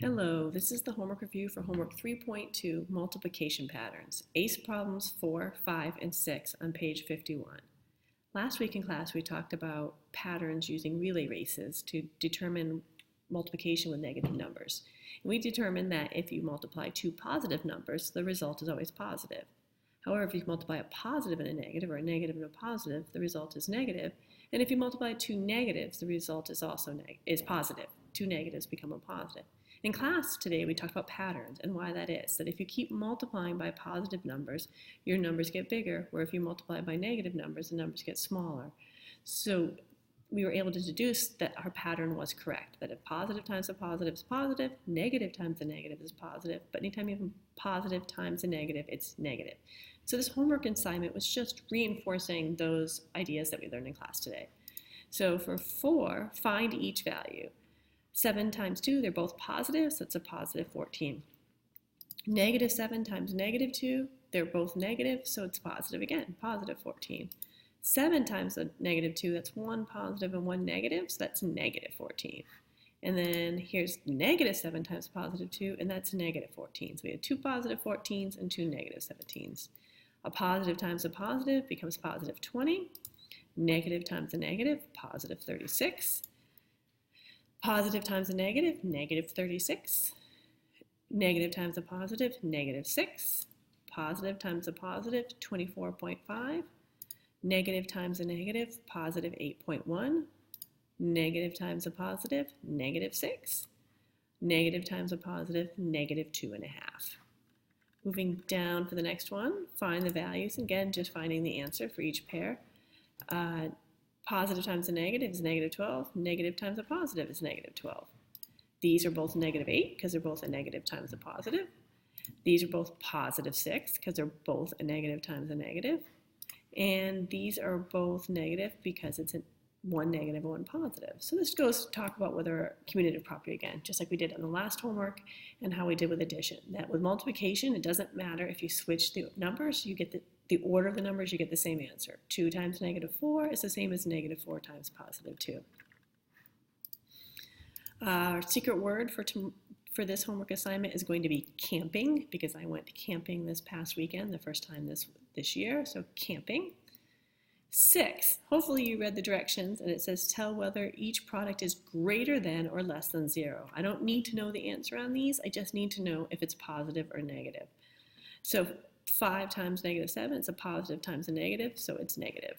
Hello, this is the homework review for homework 3.2, multiplication patterns, ACE problems 4, 5, and 6 on page 51. Last week in class we talked about patterns using relay races to determine multiplication with negative numbers. And we determined that if you multiply two positive numbers, the result is always positive. However, if you multiply a positive and a negative, or a negative and a positive, the result is negative. And if you multiply two negatives, the result is also positive. Two negatives become a positive. In class today, we talked about patterns and why that is. That if you keep multiplying by positive numbers, your numbers get bigger, where if you multiply by negative numbers, the numbers get smaller. So we were able to deduce that our pattern was correct, that if positive times a positive is positive, negative times a negative is positive, but anytime you have a positive times a negative, it's negative. So this homework assignment was just reinforcing those ideas that we learned in class today. So for 4, find each value. 7 times 2, they're both positive, so it's a positive 14. Negative 7 times negative 2, they're both negative, so it's positive again, positive 14. 7 times a negative 2, that's 1 positive and 1 negative, so that's negative 14. And then here's negative 7 times positive 2, and that's negative 14. So we have 2 positive 14s and 2 negative 17s. A positive times a positive becomes positive 20. Negative times a negative, positive 36. Positive times a negative, negative 36. Negative times a positive, negative 6. Positive times a positive, 24.5. Negative times a negative, positive 8.1. Negative times a positive, negative 6. Negative times a positive, negative 2.5. Moving down for the next one, find the values. Again, just finding the answer for each pair. Positive times a negative is negative 12. Negative times a positive is negative 12. These are both negative 8 because they're both a negative times a positive. These are both positive 6 because they're both a negative times a negative. And these are both negative because it's one negative and one positive. So this goes to talk about whether commutative property again, just like we did on the last homework and how we did with addition. That with multiplication, it doesn't matter if you switch the numbers, you get the order of the numbers, you get the same answer. 2 times negative 4 is the same as negative 4 times positive 2. Our secret word for this homework assignment is going to be camping, because I went camping this past weekend, the first time this year, so camping. 6, hopefully you read the directions, and it says tell whether each product is greater than or less than 0. I don't need to know the answer on these, I just need to know if it's positive or negative. So 5 times negative 7, it's a positive times a negative, so it's negative.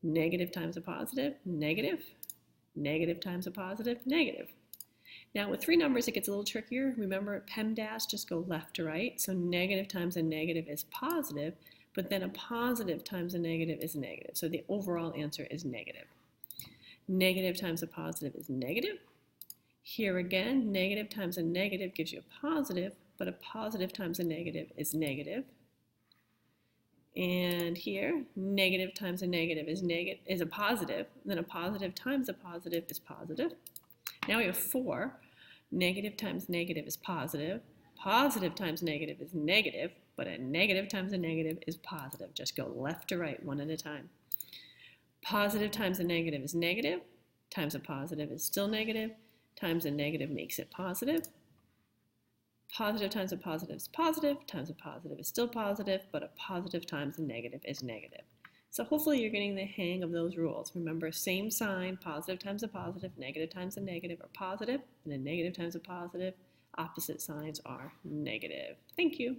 Negative times a positive, negative. Negative times a positive, negative. Now with 3 numbers it gets a little trickier. Remember PEMDAS, just go left to right, so negative times a negative is positive, but then a positive times a negative is negative. So the overall answer is negative. Negative times a positive is negative. Here again, negative times a negative gives you a positive, but a positive times a negative is negative. And here, negative times a negative is a positive, then a positive times a positive is positive. Now we have 4. Negative times negative is positive. Positive times negative is negative, but a negative times a negative is positive. Just go left to right, one at a time. Positive times a negative is negative, times a positive is still negative, times a negative makes it positive. Positive times a positive is positive, times a positive is still positive, but a positive times a negative is negative. So hopefully you're getting the hang of those rules. Remember, same sign, positive times a positive, negative times a negative are positive, and then negative times a positive, opposite signs are negative. Thank you.